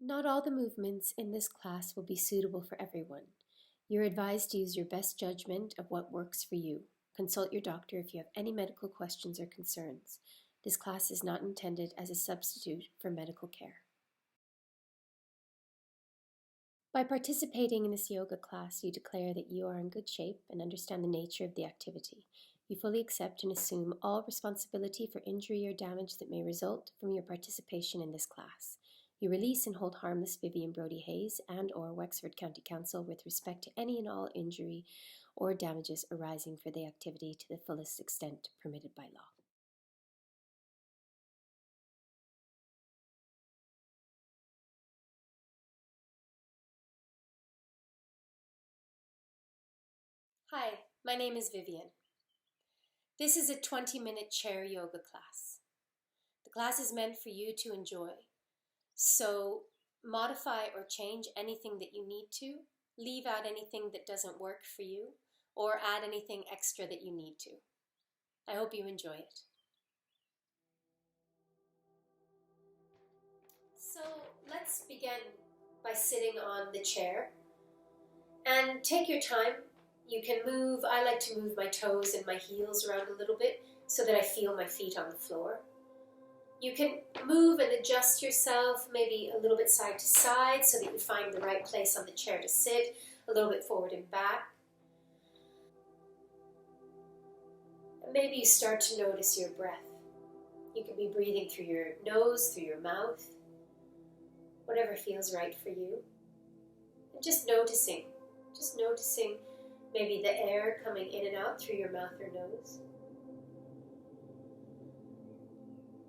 Not all the movements in this class will be suitable for everyone. You're advised to use your best judgment of what works for you. Consult your doctor if you have any medical questions or concerns. This class is not intended as a substitute for medical care. By participating in this yoga class, you declare that you are in good shape and understand the nature of the activity. You fully accept and assume all responsibility for injury or damage that may result from your participation in this class. You release and hold harmless Vivian Brodie Hayes and/or Wexford County Council with respect to any and all injury or damages arising for the activity to the fullest extent permitted by law. Hi, my name is Vivian. This is a 20-minute chair yoga class. The class is meant for you to enjoy. So modify or change anything that you need to, leave out anything that doesn't work for you, or add anything extra that you need to. I hope you enjoy it. So let's begin by sitting on the chair and take your time. You can move, I like to move my toes and my heels around a little bit so that I feel my feet on the floor. You can move and adjust yourself maybe a little bit side to side so that you find the right place on the chair to sit, a little bit forward and back. And maybe you start to notice your breath. You can be breathing through your nose, through your mouth, whatever feels right for you. And just noticing maybe the air coming in and out through your mouth or nose.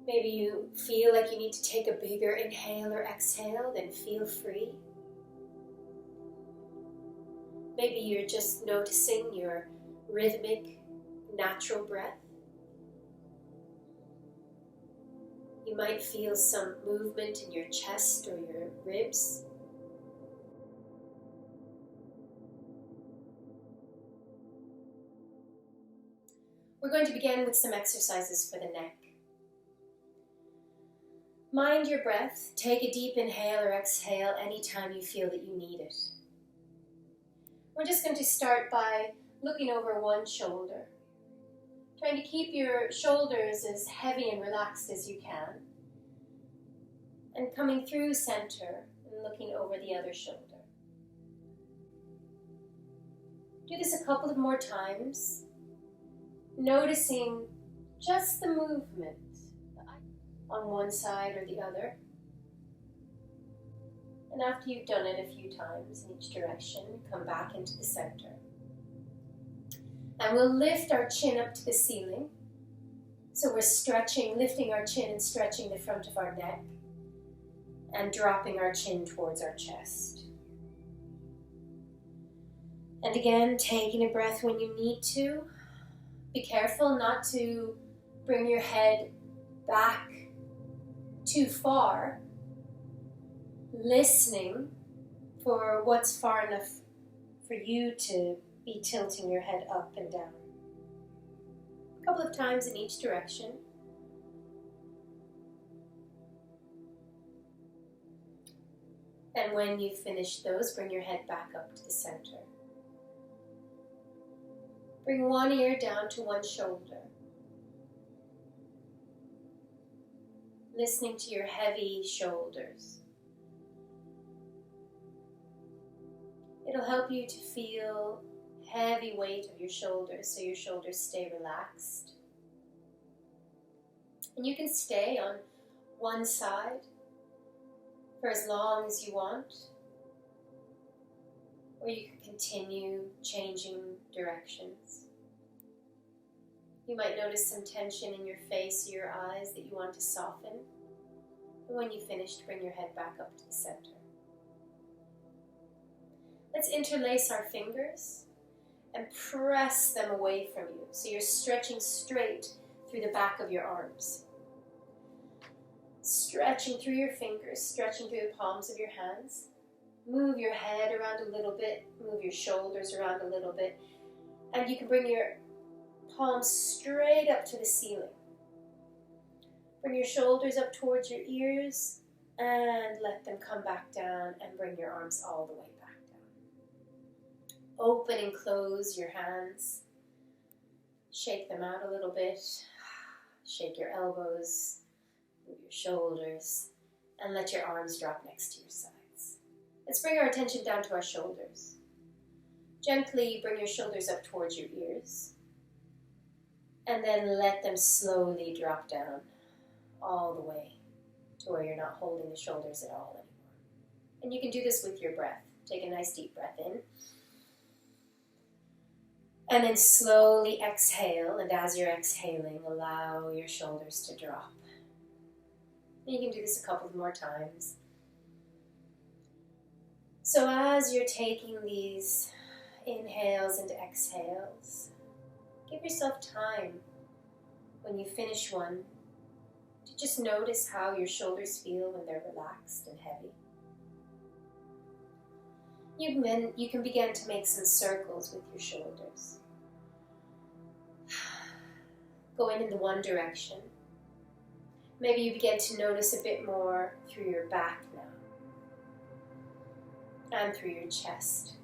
Maybe you feel like you need to take a bigger inhale or exhale, then feel free. Maybe you're just noticing your rhythmic, natural breath. You might feel some movement in your chest or your ribs. We're going to begin with some exercises for the neck. Mind your breath. Take a deep inhale or exhale anytime you feel that you need it. We're just going to start by looking over one shoulder, trying to keep your shoulders as heavy and relaxed as you can, and coming through center and looking over the other shoulder. Do this a couple of more times, noticing just the movement on one side or the other. And after you've done it a few times in each direction, come back into the center. And we'll lift our chin up to the ceiling. So we're stretching, lifting our chin and stretching the front of our neck and dropping our chin towards our chest. And again, taking a breath when you need to. Be careful not to bring your head back too far, listening for what's far enough for you to be tilting your head up and down. A couple of times in each direction. And when you've finished those, bring your head back up to the center. Bring one ear down to one shoulder. Listening to your heavy shoulders. It'll help you to feel heavy weight of your shoulders so your shoulders stay relaxed. And you can stay on one side for as long as you want, or you can continue changing directions. You might notice some tension in your face or your eyes that you want to soften. And when you've finished, bring your head back up to the center. Let's interlace our fingers and press them away from you. So you're stretching straight through the back of your arms. Stretching through your fingers, stretching through the palms of your hands. Move your head around a little bit, move your shoulders around a little bit. And you can bring your palms straight up to the ceiling. Bring your shoulders up towards your ears, And let them come back down and bring your arms all the way back down. Open and close your hands. Shake them out a little bit. Shake your elbows, move your shoulders, and let your arms drop next to your sides. Let's bring our attention down to our shoulders. Gently bring your shoulders up towards your ears, and then let them slowly drop down all the way to where you're not holding the shoulders at all anymore. And you can do this with your breath. Take a nice deep breath in. And then slowly exhale, and as you're exhaling, allow your shoulders to drop. And you can do this a couple more times. So as you're taking these inhales and exhales, give yourself time when you finish one to just notice how your shoulders feel when they're relaxed and heavy. You can begin to make some circles with your shoulders. Going in the one direction. Maybe you begin to notice a bit more through your back now. And through your chest.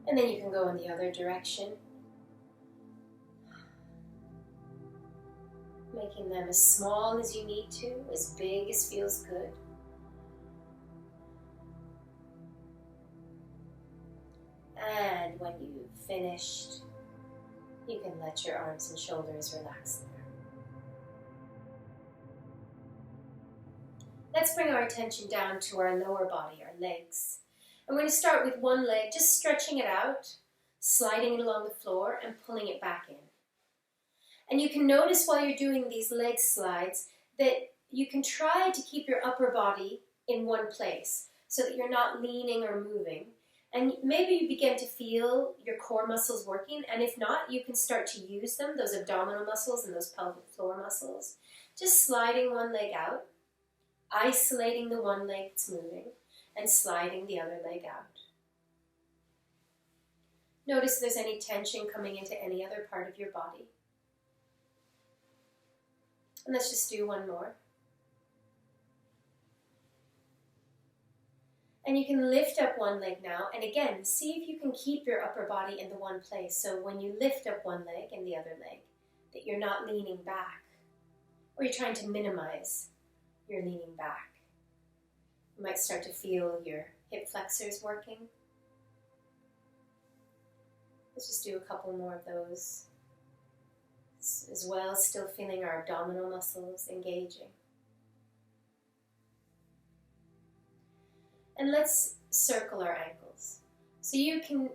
And then you can go in the other direction. Making them as small as you need to, as big as feels good. And when you've finished, you can let your arms and shoulders relax there. Let's bring our attention down to our lower body, our legs. And we're going to start with one leg, just stretching it out, sliding it along the floor and pulling it back in. And you can notice while you're doing these leg slides that you can try to keep your upper body in one place so that you're not leaning or moving. And maybe you begin to feel your core muscles working, and if not, you can start to use them, those abdominal muscles and those pelvic floor muscles. Just sliding one leg out, isolating the one leg that's moving, and sliding the other leg out. Notice if there's any tension coming into any other part of your body. And let's just do one more. And you can lift up one leg now, and again, see if you can keep your upper body in the one place. So when you lift up one leg and the other leg, that you're not leaning back, or you're trying to minimize your leaning back. You might start to feel your hip flexors working. Let's just do a couple more of those. As well, still feeling our abdominal muscles engaging. And let's circle our ankles. So you can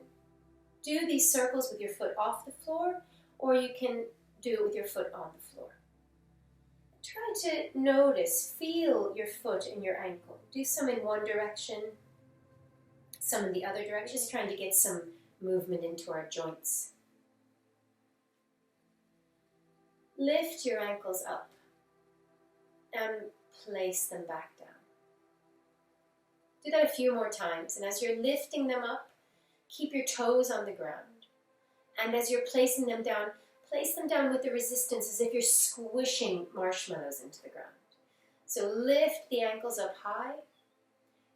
do these circles with your foot off the floor, or you can do it with your foot on the floor. Try to notice, feel your foot and your ankle. Do some in one direction, some in the other direction, just trying to get some movement into our joints. Lift your ankles up and place them back down. Do that a few more times, and as you're lifting them up, keep your toes on the ground. And as you're placing them down, place them down with the resistance as if you're squishing marshmallows into the ground. So lift the ankles up high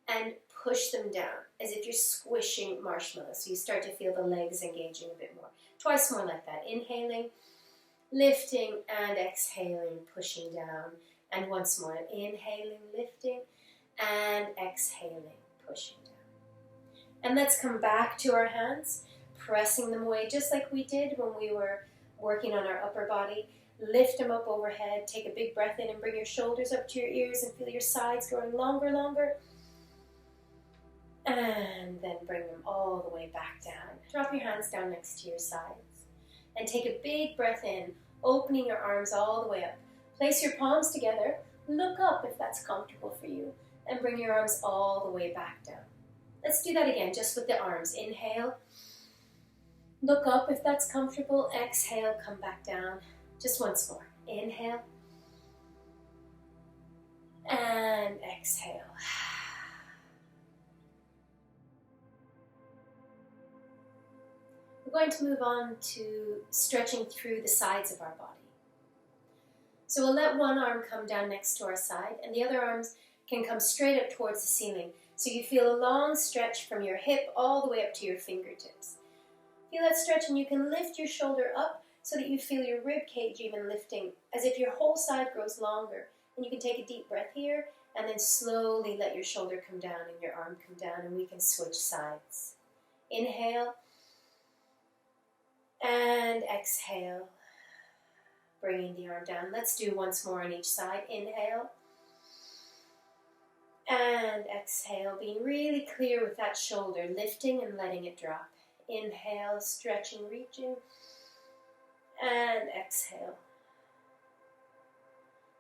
and push them down as if you're squishing marshmallows. So you start to feel the legs engaging a bit more. Twice more like that. Inhaling, lifting, and exhaling, pushing down. And once more, inhaling, lifting, and exhaling, pushing down. And let's come back to our hands, pressing them away just like we did when we were working on our upper body. Lift them up overhead, take a big breath in and bring your shoulders up to your ears and feel your sides growing longer. And then bring them all the way back down. Drop your hands down next to your sides. And take a big breath in, opening your arms all the way up. Place your palms together, look up if that's comfortable for you, and bring your arms all the way back down. Let's do that again, just with the arms. Inhale, look up if that's comfortable. Exhale, come back down. Just once more. Inhale, and exhale. We're going to move on to stretching through the sides of our body. So we'll let one arm come down next to our side, and the other arms can come straight up towards the ceiling. So you feel a long stretch from your hip all the way up to your fingertips. Feel that stretch, and you can lift your shoulder up so that you feel your rib cage even lifting, as if your whole side grows longer. And you can take a deep breath here, and then slowly let your shoulder come down and your arm come down, and we can switch sides. Inhale, and exhale, bringing the arm down. Let's do once more on each side. Inhale, and exhale, being really clear with that shoulder, lifting and letting it drop. Inhale, stretching, reaching, and exhale.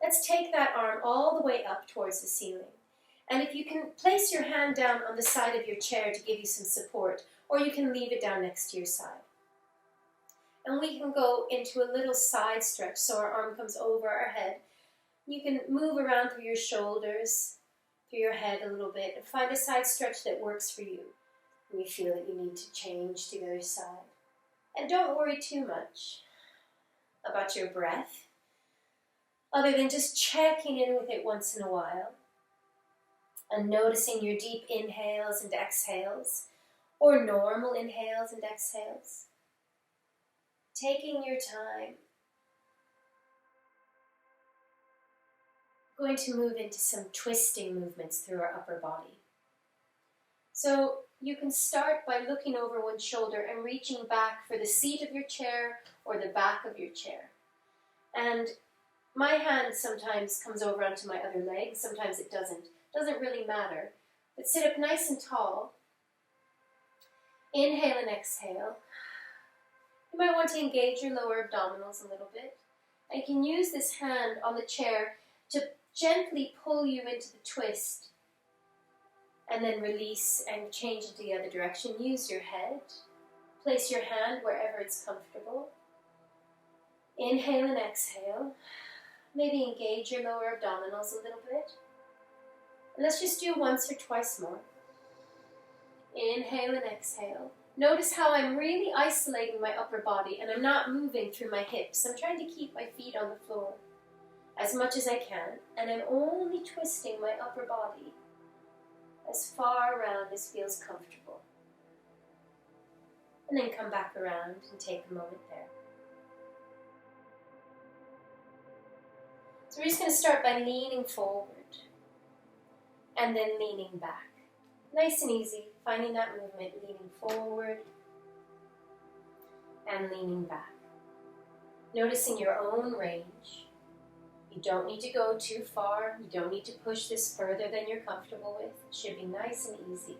Let's take that arm all the way up towards the ceiling. And if you can place your hand down on the side of your chair to give you some support, or you can leave it down next to your side. And we can go into a little side stretch, so our arm comes over our head. You can move around through your shoulders, through your head a little bit, and find a side stretch that works for you. When you feel that you need to change to the other side. And don't worry too much about your breath, other than just checking in with it once in a while, and noticing your deep inhales and exhales, or normal inhales and exhales. Taking your time. Going to move into some twisting movements through our upper body. So you can start by looking over one shoulder and reaching back for the seat of your chair or the back of your chair. And my hand sometimes comes over onto my other leg, sometimes it doesn't. Doesn't really matter. But sit up nice and tall. Inhale and exhale. You might want to engage your lower abdominals a little bit. And you can use this hand on the chair to gently pull you into the twist. And then release and change into the other direction. Use your head. Place your hand wherever it's comfortable. Inhale and exhale. Maybe engage your lower abdominals a little bit. And let's just do once or twice more. Inhale and exhale. Notice how I'm really isolating my upper body and I'm not moving through my hips. I'm trying to keep my feet on the floor as much as I can. And I'm only twisting my upper body as far around as feels comfortable. And then come back around and take a moment there. So we're just going to start by leaning forward and then leaning back. Nice and easy, finding that movement, leaning forward and leaning back. Noticing your own range. You don't need to go too far. You don't need to push this further than you're comfortable with. It should be nice and easy.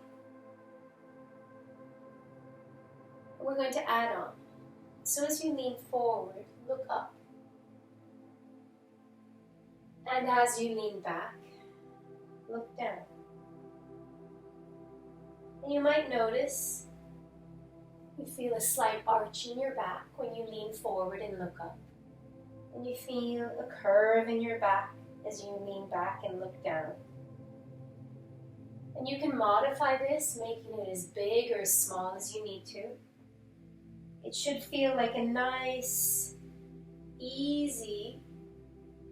We're going to add on. So as you lean forward, look up. And as you lean back, look down. And you might notice you feel a slight arch in your back when you lean forward and look up. And you feel a curve in your back as you lean back and look down. And you can modify this, making it as big or as small as you need to. It should feel like a nice, easy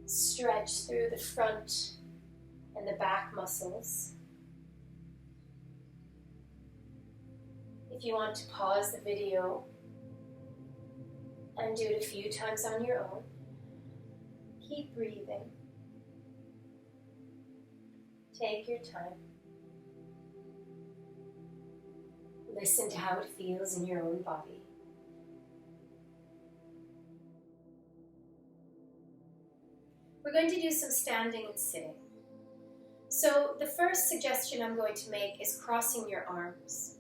stretch through the front and the back muscles. If you want to pause the video and do it a few times on your own, keep breathing. Take your time. Listen to how it feels in your own body. We're going to do some standing and sitting. So the first suggestion I'm going to make is crossing your arms.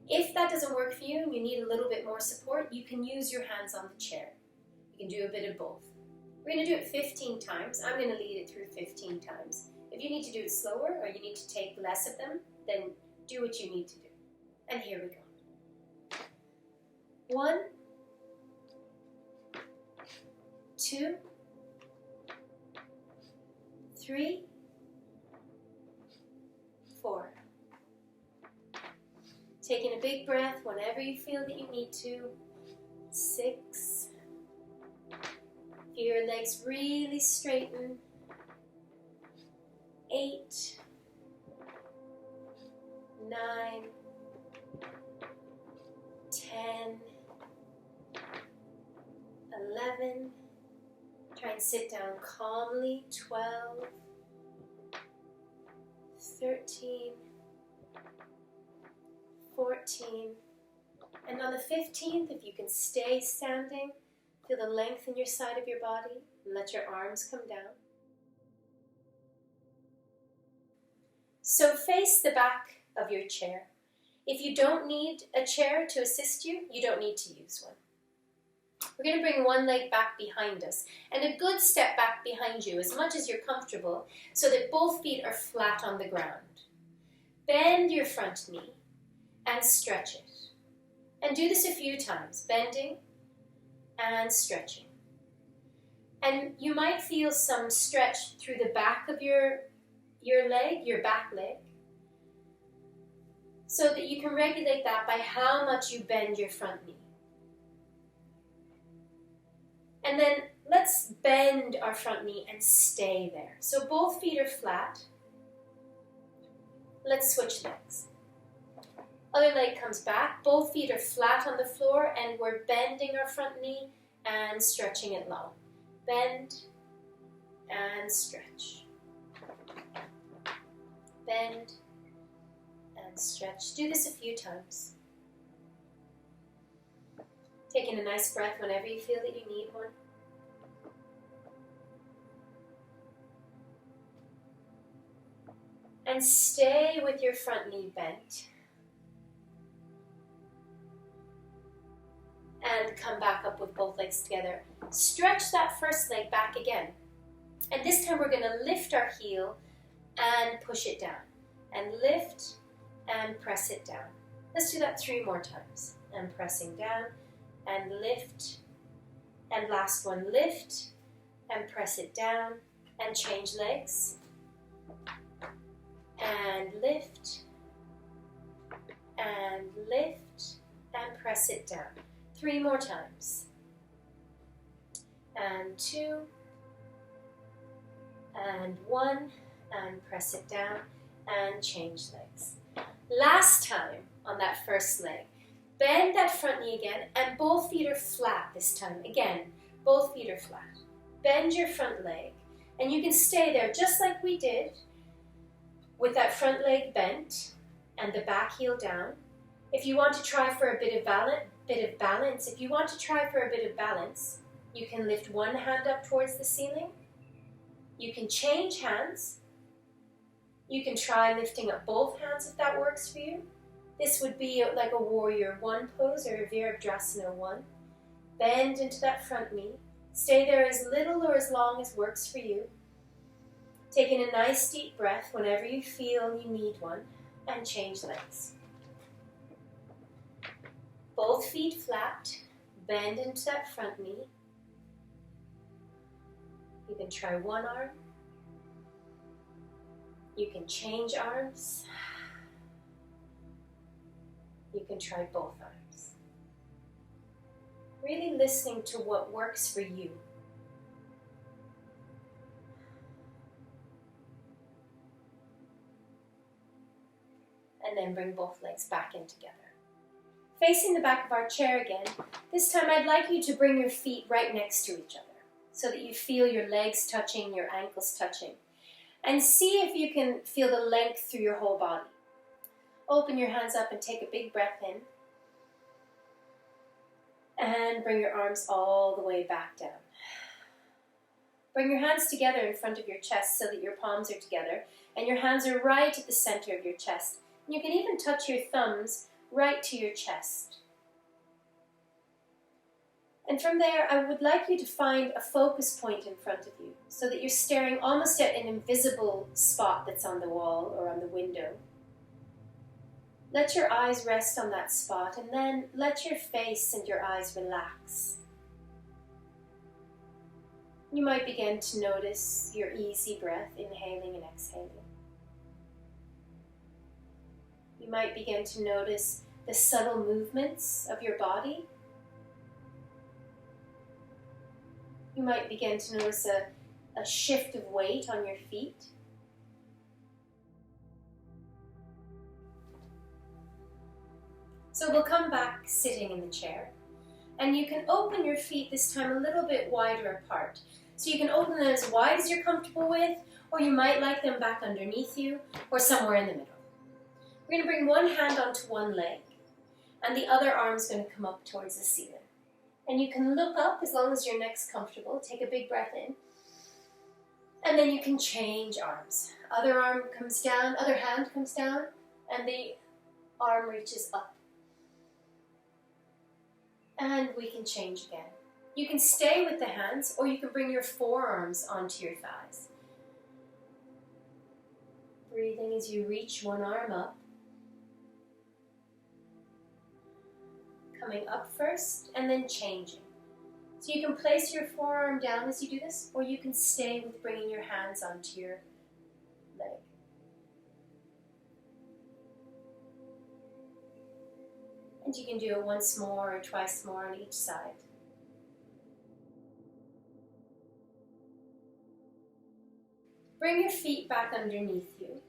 If that doesn't work for you and you need a little bit more support, you can use your hands on the chair. You can do a bit of both. We're going to do it 15 times. I'm going to lead it through 15 times. If you need to do it slower or you need to take less of them, then do what you need to do. And here we go. 1, 2, 3, 4. Taking a big breath whenever you feel that you need to. 6, Feel your legs really straighten. 8, 9, 10, 11. Try and sit down calmly. 12, 13, 14. And on the 15th, if you can stay standing, feel the length in your side of your body and let your arms come down. So face the back of your chair. If you don't need a chair to assist you, you don't need to use one. We're going to bring one leg back behind us and a good step back behind you as much as you're comfortable so that both feet are flat on the ground. Bend your front knee and stretch it. And do this a few times, bending and stretching. And you might feel some stretch through the back of your leg, your back leg, so that you can regulate that by how much you bend your front knee. And then let's bend our front knee and stay there. So both feet are flat. Let's switch legs. Other leg comes back. Both feet are flat on the floor and we're bending our front knee and stretching it long. Bend and stretch. Bend and stretch. Do this a few times. Taking a nice breath whenever you feel that you need one. And stay with your front knee bent. And come back up with both legs together. Stretch that first leg back again. And this time we're going to lift our heel and push it down. And lift and press it down. Let's do that 3 more times. And pressing down and lift. And last one, lift and press it down and change legs. And lift and lift and press it down. 3 more times. And 2 and 1 and press it down and change legs. Last time on that first leg, bend that front knee again and both feet are flat this time. Again, both feet are flat. Bend your front leg and you can stay there just like we did with that front leg bent and the back heel down. If you want to try for a bit of balance, you can lift one hand up towards the ceiling. You can change hands. You can try lifting up both hands if that works for you. This would be like a warrior 1 pose or a Virabhadrasana 1. Bend into that front knee. Stay there as little or as long as works for you. Taking a nice deep breath whenever you feel you need one, and change legs. Both feet flat, bend into that front knee. You can try one arm. You can change arms. You can try both arms. Really listening to what works for you. And then bring both legs back in together. Facing the back of our chair again, this time I'd like you to bring your feet right next to each other so that you feel your legs touching, your ankles touching. And see if you can feel the length through your whole body. Open your hands up and take a big breath in. And bring your arms all the way back down. Bring your hands together in front of your chest so that your palms are together and your hands are right at the center of your chest. You can even touch your thumbs right to your chest. And from there, I would like you to find a focus point in front of you so that you're staring almost at an invisible spot that's on the wall or on the window. Let your eyes rest on that spot and then let your face and your eyes relax. You might begin to notice your easy breath, inhaling and exhaling. You might begin to notice the subtle movements of your body. You might begin to notice a shift of weight on your feet. So we'll come back sitting in the chair, and you can open your feet this time a little bit wider apart. So you can open them as wide as you're comfortable with, or you might like them back underneath you, or somewhere in the middle. We're going to bring one hand onto one leg, and the other arm's going to come up towards the ceiling. And you can look up as long as your neck's comfortable. Take a big breath in. And then you can change arms. Other arm comes down, other hand comes down, and the arm reaches up. And we can change again. You can stay with the hands, or you can bring your forearms onto your thighs. Breathing as you reach one arm up. Coming up first, and then changing. So you can place your forearm down as you do this, or you can stay with bringing your hands onto your leg. And you can do it once more or twice more on each side. Bring your feet back underneath you,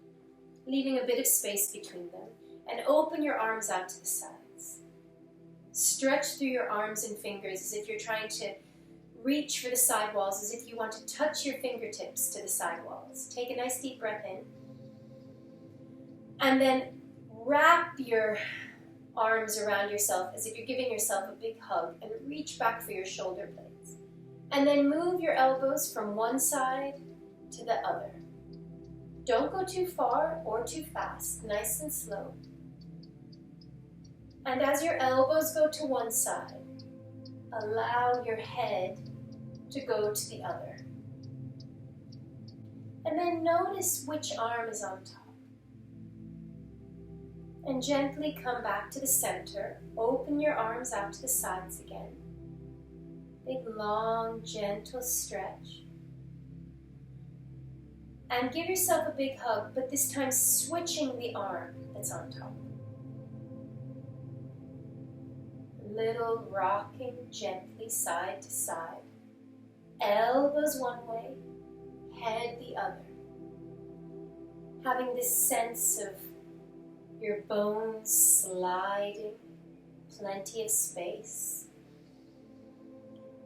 leaving a bit of space between them, and open your arms out to the sides. Stretch through your arms and fingers as if you're trying to reach for the side walls, as if you want to touch your fingertips to the side walls. Take a nice deep breath in. And then wrap your arms around yourself as if you're giving yourself a big hug, and reach back for your shoulder blades. And then move your elbows from one side to the other. Don't go too far or too fast, nice and slow. And as your elbows go to one side, allow your head to go to the other. And then notice which arm is on top. And gently come back to the center. Open your arms out to the sides again. Big, long, gentle stretch. And give yourself a big hug, but this time switching the arm that's on top. Little rocking gently side to side. Elbows one way, head the other. Having this sense of your bones sliding, plenty of space.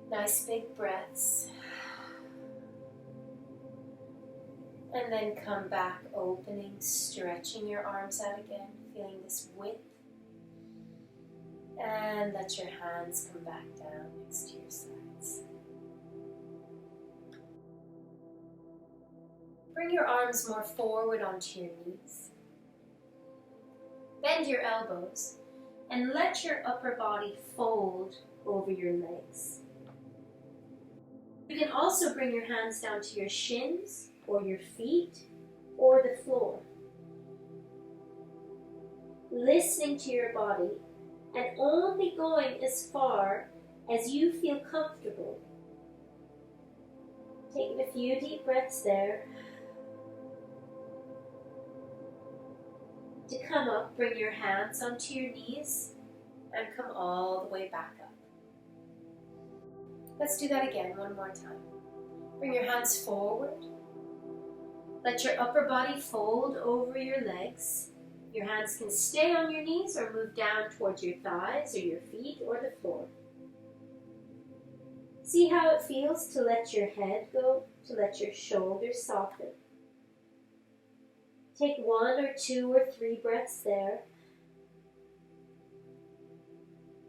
Nice big breaths. And then come back, opening, stretching your arms out again, feeling this width. And let your hands come back down next to your sides. Bring your arms more forward onto your knees. Bend your elbows and let your upper body fold over your legs. You can also bring your hands down to your shins or your feet or the floor. Listening to your body and only going as far as you feel comfortable. Taking a few deep breaths there. To come up, bring your hands onto your knees and come all the way back up. Let's do that again one more time. Bring your hands forward. Let your upper body fold over your legs. Your hands can stay on your knees or move down towards your thighs or your feet or the floor. See how it feels to let your head go, to let your shoulders soften. Take 1 or 2 or 3 breaths there.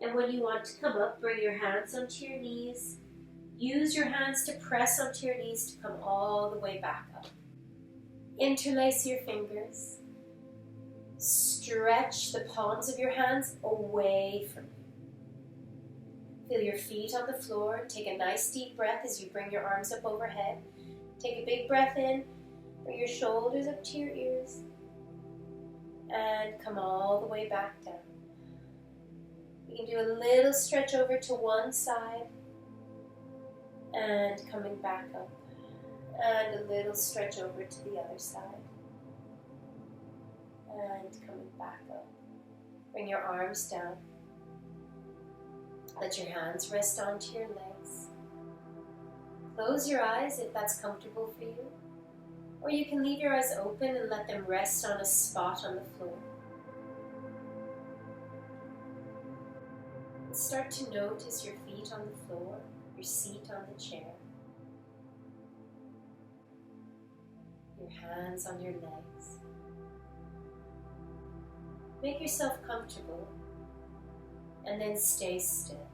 And when you want to come up, bring your hands onto your knees. Use your hands to press onto your knees to come all the way back up. Interlace your fingers. Stretch the palms of your hands away from you. Feel your feet on the floor. Take a nice deep breath as you bring your arms up overhead. Take a big breath in. Bring your shoulders up to your ears. And come all the way back down. You can do a little stretch over to one side. And coming back up. And a little stretch over to the other side. And coming back up. Bring your arms down. Let your hands rest onto your legs. Close your eyes if that's comfortable for you, or you can leave your eyes open and let them rest on a spot on the floor. And start to notice your feet on the floor, your seat on the chair, your hands on your legs. Make yourself comfortable and then stay still.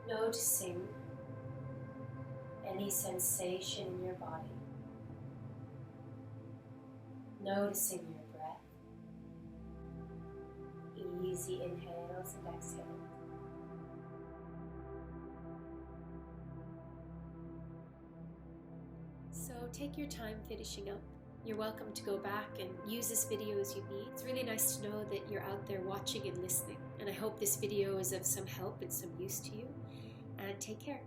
Noticing any sensation in your body. Noticing your breath. Easy inhales and exhales. So take your time finishing up. You're welcome to go back and use this video as you need. It's really nice to know that you're out there watching and listening. And I hope this video is of some help and some use to you. And take care.